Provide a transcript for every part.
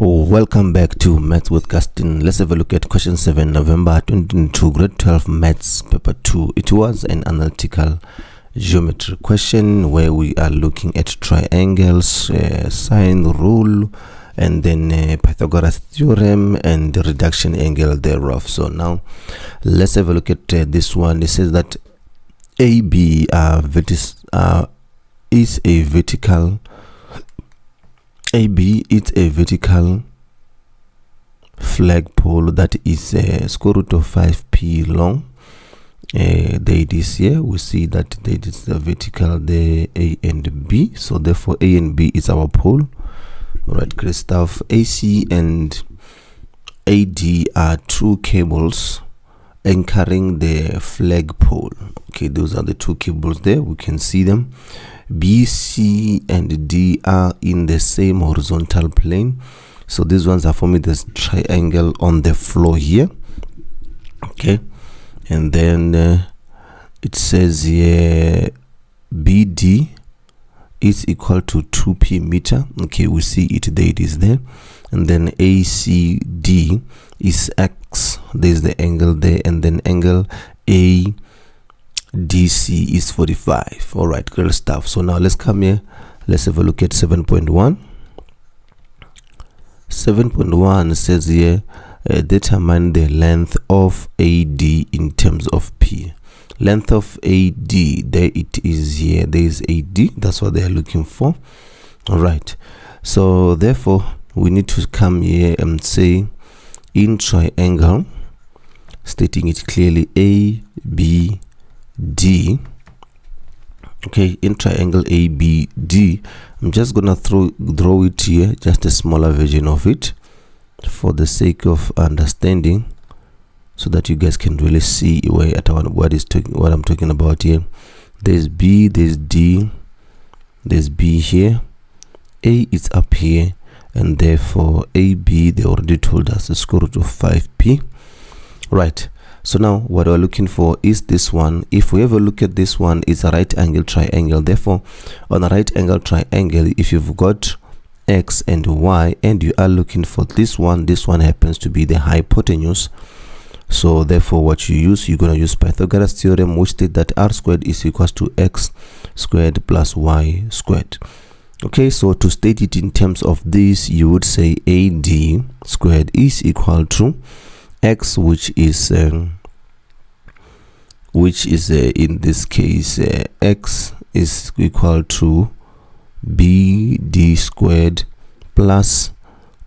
Welcome back to Maths with Gaston. Let's have a look at question 7, November 2022, grade 12 Maths paper 2. It was an analytical geometry question where we are looking at triangles, sine rule, and then Pythagoras theorem and the reduction angle thereof. So now let's have a look at this one. It says that AB is a vertical. AB is a vertical flagpole that is square root of 5p long. There it is here. We see that there is a vertical there, A and B. So therefore A and B is our pole. Alright, great stuff. AC and AD are two cables anchoring the flagpole. Okay, those are the two cables there. We can see them. B, C, and D are in the same horizontal plane. So these ones are forming this triangle on the floor here. Okay, and then it says here BD is equal to 2p meter. Okay, we see it there, it is there. And then ACD is X, there's the angle there, and then angle ADC is 45. All right, great stuff. So now let's come here, let's have a look at 7.1. 7.1 says here determine the length of AD in terms of P. Length of AD, there it is here, there is AD, that's what they are looking for. All right, so therefore we need to come here and say in triangle, stating it clearly, ABD. Okay, in triangle ABD, I'm just gonna draw it here, just a smaller version of it for the sake of understanding, so that you guys can really see what I'm talking about here. There's B, there's D, there's B here, A is up here, and therefore AB, they already told us the square root of 5p. Right, so now what we're looking for is this one. If we ever look at this one, it's a right angle triangle. Therefore on a right angle triangle, if you've got X and Y and you are looking for this one happens to be the hypotenuse. So therefore what you use, you're going to use Pythagoras theorem, which states that r squared is equals to x squared plus y squared. Okay, so to state it in terms of this, you would say AD squared is equal to x, which is in this case x is equal to BD squared plus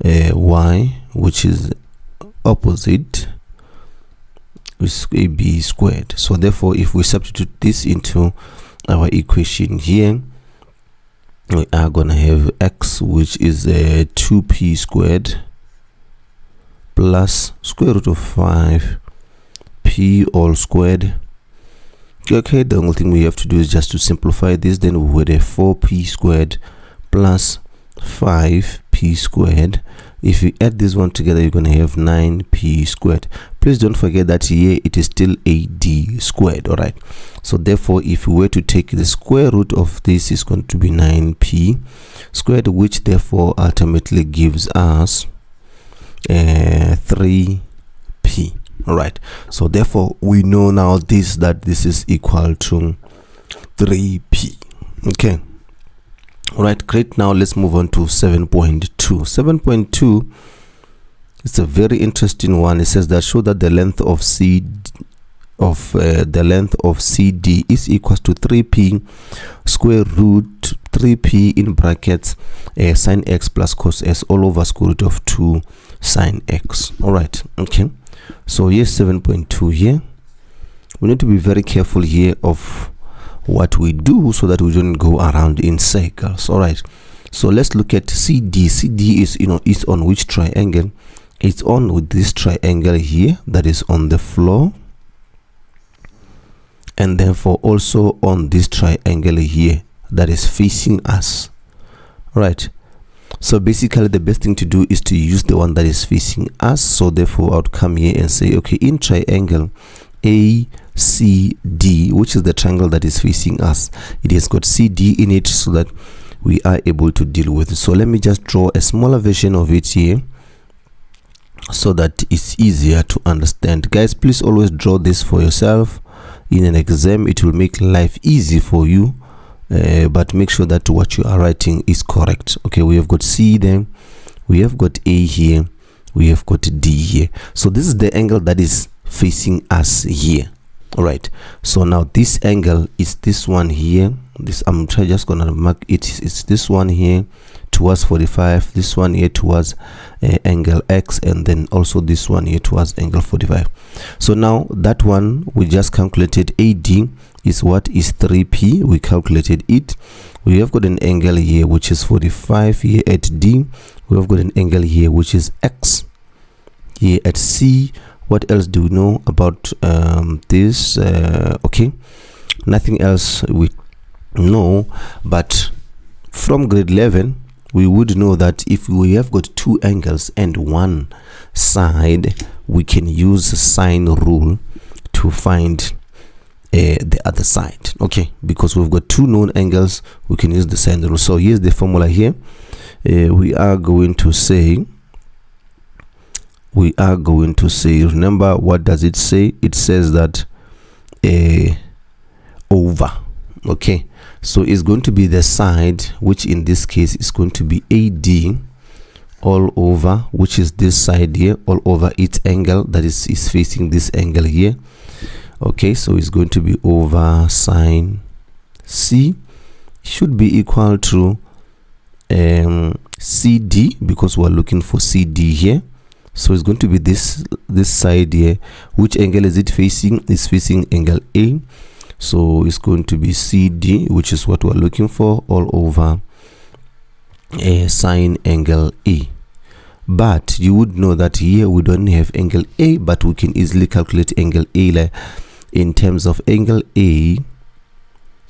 y, which is opposite, is AB squared. So therefore if we substitute this into our equation here, we are gonna have x, which is 2p squared plus square root of 5p all squared. Okay, the only thing we have to do is just to simplify this. Then we would have 4p squared plus 5p squared. If you add this one together, you're going to have 9p squared. Please don't forget that here it is still AD squared. All right, so therefore if we were to take the square root of this, is going to be 9p squared, which therefore ultimately gives us 3p. All right, so therefore we know now that this is equal to 3p. Okay, all right, great. Now let's move on to 7.2. 7.2 is a very interesting one. It says that show that the length of CD is equals to 3p square root 3p in brackets sine x plus cos s all over square root of 2 sine x. All right, okay, so here's 7.2 here. We need to be very careful here of what we do so that we don't go around in circles. All right, so let's look at CD. CD is is on which triangle? It's on with this triangle here that is on the floor, and therefore also on this triangle here that is facing us. All right, so basically the best thing to do is to use the one that is facing us. So therefore I would come here and say, okay, in triangle ACD, which is the triangle that is facing us, it has got CD in it, so that we are able to deal with. So let me just draw a smaller version of it here so that it's easier to understand. Guys, please always draw this for yourself in an exam. It will make life easy for you, but make sure that what you are writing is correct. Okay, we have got C there, we have got A here, we have got D here. So this is the angle that is facing us here. All right, so now this angle is this one here. This I'm just gonna mark it. It's this one here towards 45, this one here towards angle X, and then also this one here towards angle 45. So now that one we just calculated, AD is what is 3P. We calculated it. We have got an angle here which is 45 here at D. We have got an angle here which is X here at C. What else do we know about this? Okay, nothing else we know, but from grade 11 we would know that if we have got two angles and one side, we can use the sine rule to find the other side. Okay, because we've got two known angles, we can use the sine rule. So here's the formula here. We are going to say, remember, what does it say? It says that over. Okay, so it's going to be the side, which in this case is going to be AD all over, which is this side here, all over its angle that is facing this angle here. Okay, so it's going to be over sine C should be equal to CD, because we're looking for CD here. So it's going to be this side here. Which angle is it facing? It's facing angle A. So it's going to be CD, which is what we're looking for, all over sine angle A. But you would know that here we don't have angle A, but we can easily calculate angle A. Like, in terms of angle A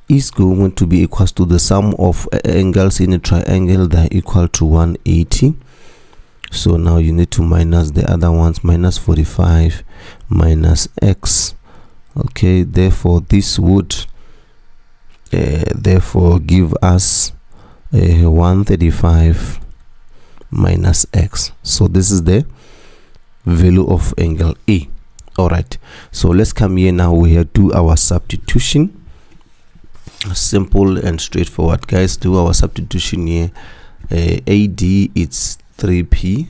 is going to be equal to the sum of angles in a triangle that are equal to 180. So now you need to minus the other ones, minus 45 minus X. Okay, therefore this would therefore give us 135 minus X. So this is the value of angle A. All right, so let's come here now. We have do our substitution. Simple and straightforward, guys. Do our substitution here. AD it's 3P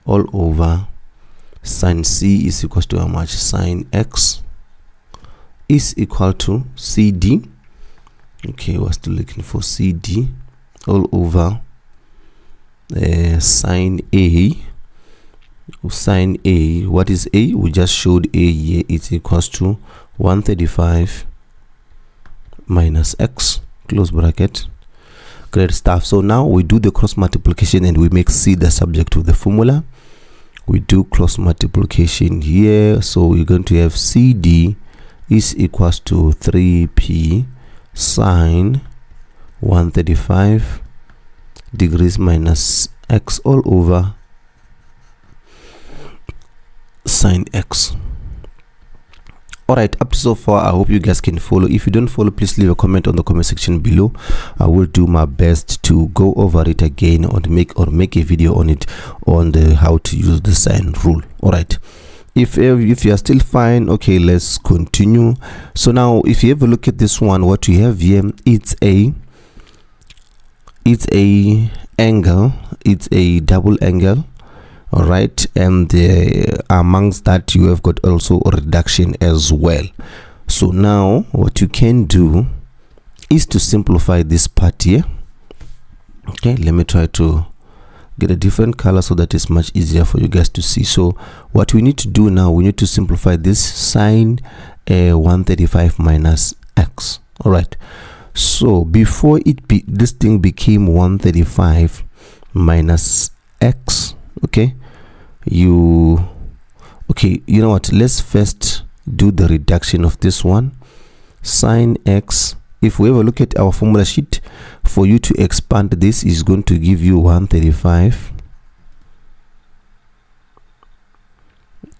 all over sine C is equal to how much? Sine X is equal to CD. Okay, we're still looking for CD all over sine A. Sine A, what is A? We just showed A here. It's equals to 135 minus X, close bracket. Great stuff. So now we do the cross multiplication and we make C the subject of the formula. We do cross multiplication here, so we're going to have CD is equals to 3P sine 135 degrees minus X all over sine X. All right, up to so far, I hope you guys can follow. If you don't follow, please leave a comment on the comment section below. I will do my best to go over it again or make a video on it, on the how to use the sine rule. All right, if you are still fine, okay, let's continue. So now if you have a look at this one, what we have here, it's a angle, it's a double angle. All right, and amongst that you have got also a reduction as well. So now what you can do is to simplify this part here. Okay, let me try to get a different color so that it's much easier for you guys to see. So what we need to do now, we need to simplify this sine 135 minus X. All right, so before this thing became 135 minus X, okay, you know what, let's first do the reduction of this one. Sine X, if we ever look at our formula sheet, for you to expand this is going to give you 135.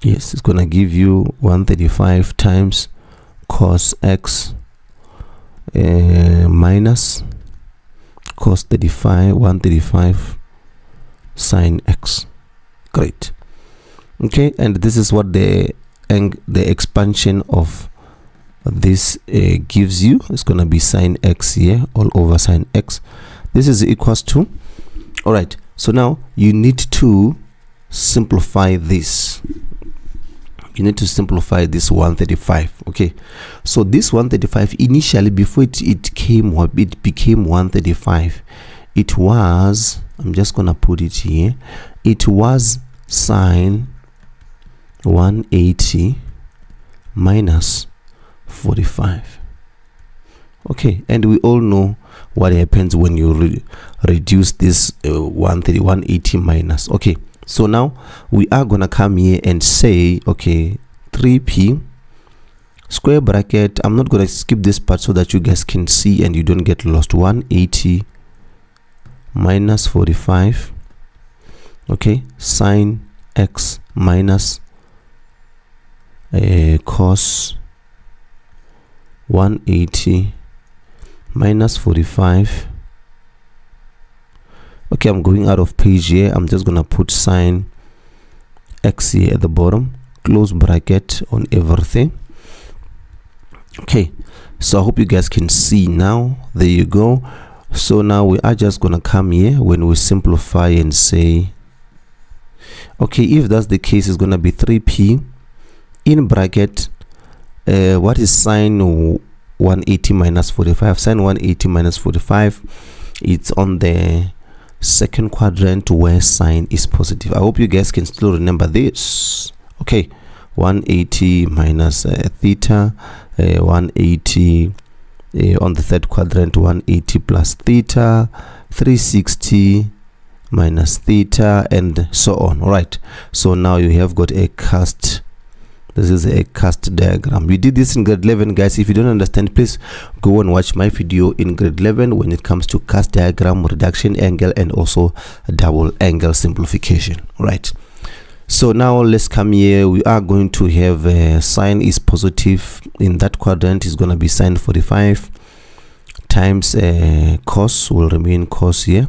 Yes, it's gonna give you 135 times cos X minus cos 35, 135 sine x. Great. Okay, and this is what the expansion of this gives you. It's gonna be sine x here, all over sine x. This is equals to, all right, so now you need to simplify this. You need to simplify this 135. Okay, so this 135 initially, before it became 135, it was, I'm just gonna put it here, it was sine 180 minus 45. Okay, and we all know what happens when you reduce this 180 minus. Okay, so now we are gonna come here and say, okay, 3p square bracket, I'm not gonna skip this part so that you guys can see and you don't get lost, 180 minus 45, okay, sine x minus cos 180 minus 45. Okay, I'm going out of page here. I'm just gonna put sine x here at the bottom, close bracket on everything. Okay, so I hope you guys can see now. There you go. So now we are just gonna come here when we simplify and say, okay, if that's the case, it's gonna be 3p in bracket, what is sine 180 minus 45? Sine 180 minus 45, it's on the second quadrant where sine is positive. I hope you guys can still remember this. Okay, 180 minus theta, 180 on the third quadrant, 180 plus theta, 360 minus theta, and so on. All right, so now you have got a cast. This is a cast diagram. We did this in grade 11, guys. If you don't understand, please go and watch my video in grade 11 when it comes to cast diagram, reduction angle, and also double angle simplification. Right, so now let's come here. We are going to have sine is positive in that quadrant, is going to be sine 45 times cos will remain cos here,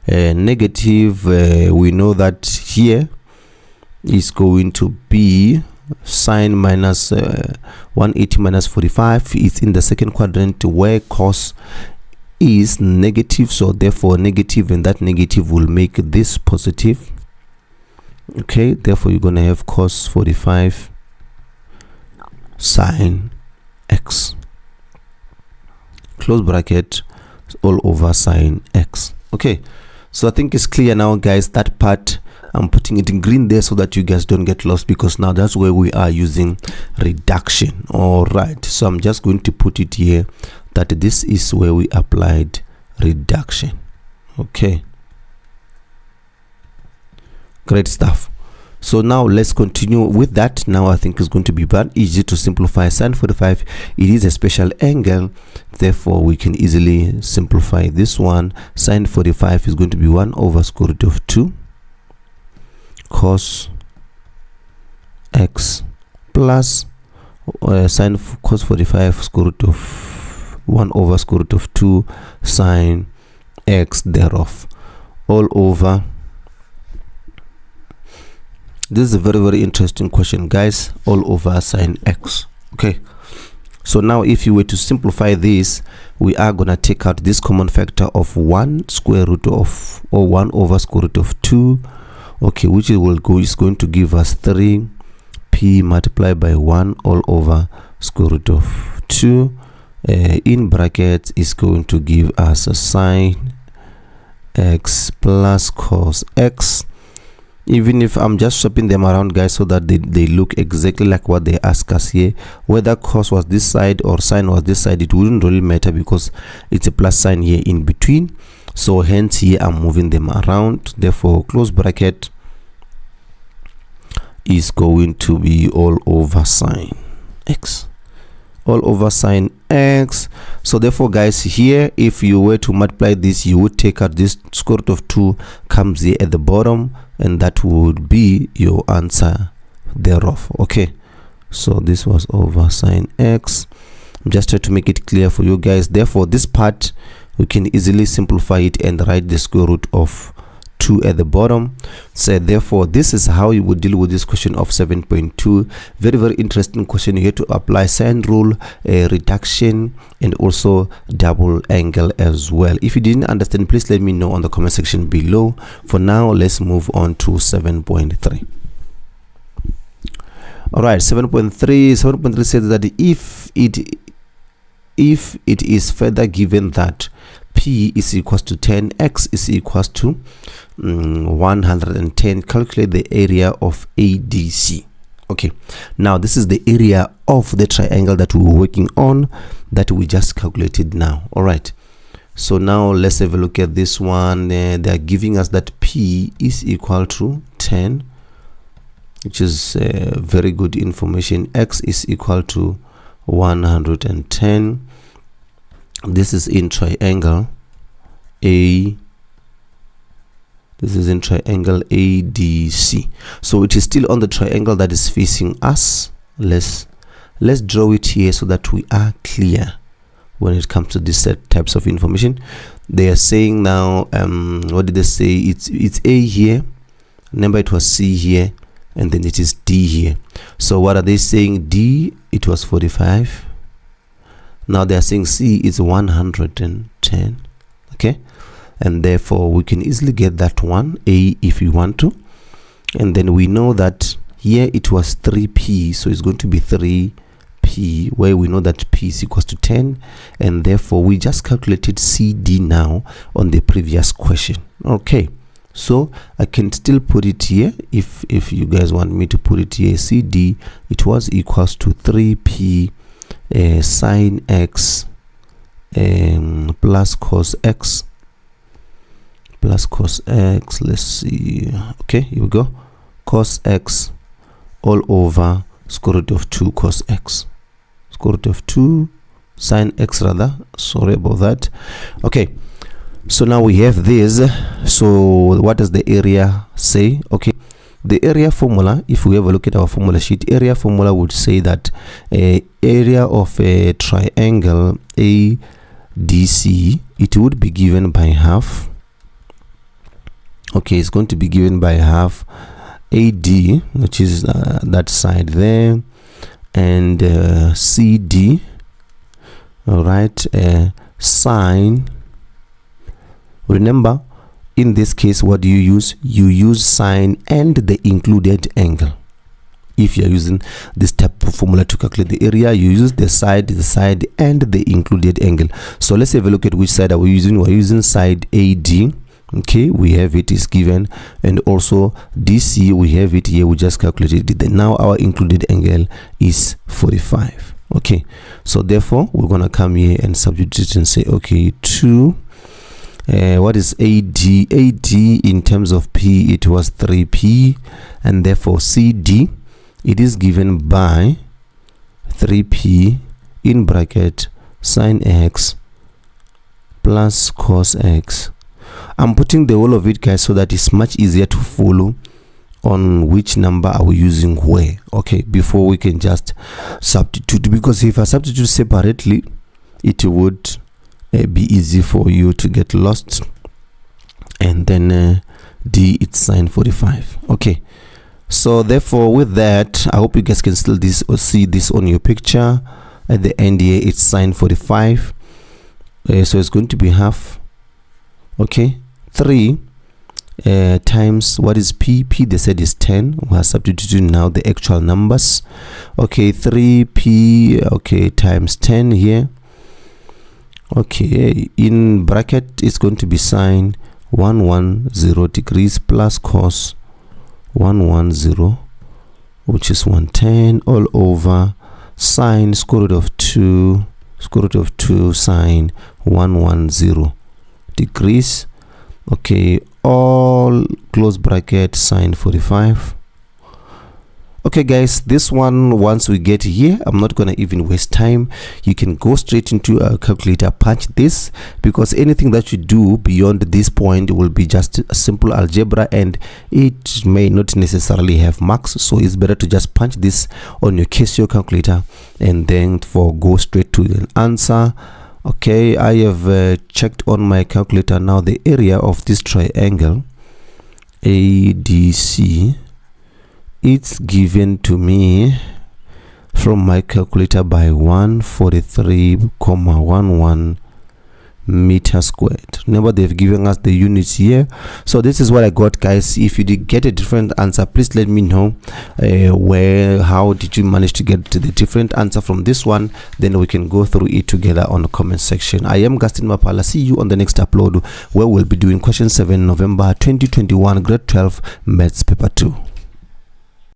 negative, we know that here is going to be sine minus 180 minus 45. It's in the second quadrant where cos is negative, so therefore negative, and that negative will make this positive. Okay, therefore you're gonna have cos 45 sine x, close bracket, all over sine x. Okay, so I think it's clear now, guys. That part I'm putting it in green there so that you guys don't get lost, because now that's where we are using reduction. All right, so I'm just going to put it here that this is where we applied reduction. Okay, great stuff. So now let's continue with that. Now I think it's going to be very easy to simplify sine 45. It is a special angle, therefore we can easily simplify this one. Sine 45 is going to be 1 over square root of 2 cos x plus sine cos 45 square root of 1 over square root of 2 sine x thereof, all over. This is a very, very interesting question, guys. All over sine x. Okay, so now if you were to simplify this, we are gonna take out this common factor of 1 square root of, or 1 over square root of 2. Okay, which is going to give us 3p multiplied by 1 all over square root of 2 in brackets is going to give us a sine x plus cos x. Even if I'm just swapping them around, guys, so that they look exactly like what they ask us here, whether cos was this side or sine was this side, it wouldn't really matter because it's a plus sign here in between. So hence here I'm moving them around, therefore close bracket is going to be all over sine x, all over sine x. So therefore, guys, here if you were to multiply this, you would take out this square root of 2 comes here at the bottom, and that would be your answer thereof. Okay, so this was over sine x. I'm just trying to make it clear for you guys. Therefore this part we can easily simplify it and write the square root of 2 at the bottom. So therefore this is how you would deal with this question of 7.2. Very interesting question. You have to apply sine rule, reduction, and also double angle as well. If you didn't understand, please let me know on the comment section below. For now, let's move on to 7.3. all right, 7.3 says that if it is further given that P is equals to 10, X is equals to 110, calculate the area of ADC. Okay, now this is the area of the triangle that we were working on, that we just calculated now. All right, so now let's have a look at this one. They are giving us that P is equal to 10, which is very good information. X is equal to 110. This is in triangle A. This is in triangle ADC. So it is still on the triangle that is facing us. Let's draw it here so that we are clear when it comes to these types of information. They are saying now, what did they say? It's A here. Remember, it was C here, and then it is D here. So what are they saying? D, it was 45. Now they are saying C is 110. Okay, and therefore we can easily get that one, A, if we want to. And then we know that here it was 3P, so it's going to be 3P, where we know that P is equals to 10, and therefore we just calculated CD now on the previous question. Okay, so I can still put it here if you guys want me to put it here. CD, it was equals to 3P sine X plus cos X plus cos X. Let's see. Okay, here we go. Cos X all over square root of 2 cos X. Square root of 2 sine X rather. Sorry about that. Okay, so now we have this. So what does the area say? Okay, the area formula, if we have a look at our formula sheet, area formula would say that area of a triangle ADC, it would be given by half. Okay, it's going to be given by half AD, which is that side there, and CD. All right, sine. Remember, in this case, what do you use? You use sine and the included angle. If you are using this type of formula to calculate the area, you use the side, and the included angle. So let's have a look at which side are we using. We're using side AD. Okay, we have it is given, and also DC, we have it here. We just calculated it. Now our included angle is 45. Okay, so therefore we're gonna come here and substitute and say, okay, 2. What is AD? AD in terms of P, it was 3P, and therefore CD, it is given by 3P in bracket sine X plus cos X. I'm putting the whole of it, guys, so that it's much easier to follow on which number are we using where. Okay, before we can just substitute, because if I substitute separately, it would be easy for you to get lost. And then D, it's sine 45. Okay, so therefore with that, I hope you guys can still see this on your picture. At the end here, it's sine 45. So it's going to be half. Okay, 3 times, what is P? P, they said, is 10. We are substituting now the actual numbers. Okay, 3P, okay, times 10 here. Okay, in bracket, it's going to be sine 110 degrees plus cos 110, which is 110, all over sine square root of 2 sine 110 degrees. Okay, all close bracket sine 45. Okay, guys, this one, once we get here, I'm not gonna even waste time. You can go straight into a calculator, punch this, because anything that you do beyond this point will be just a simple algebra, and it may not necessarily have marks. So it's better to just punch this on your Casio calculator and then go straight to an answer. Okay, I have checked on my calculator now. The area of this triangle ADC, it's given to me from my calculator by 143.11 meter squared. Remember, they've given us the units here, so this is what I got, guys. If you did get a different answer, please let me know how did you manage to get to the different answer from this one. Then we can go through it together on the comment section. I am Gaston Mapala. See you on the next upload, where we'll be doing question 7 November 2021 grade 12 maths paper 2.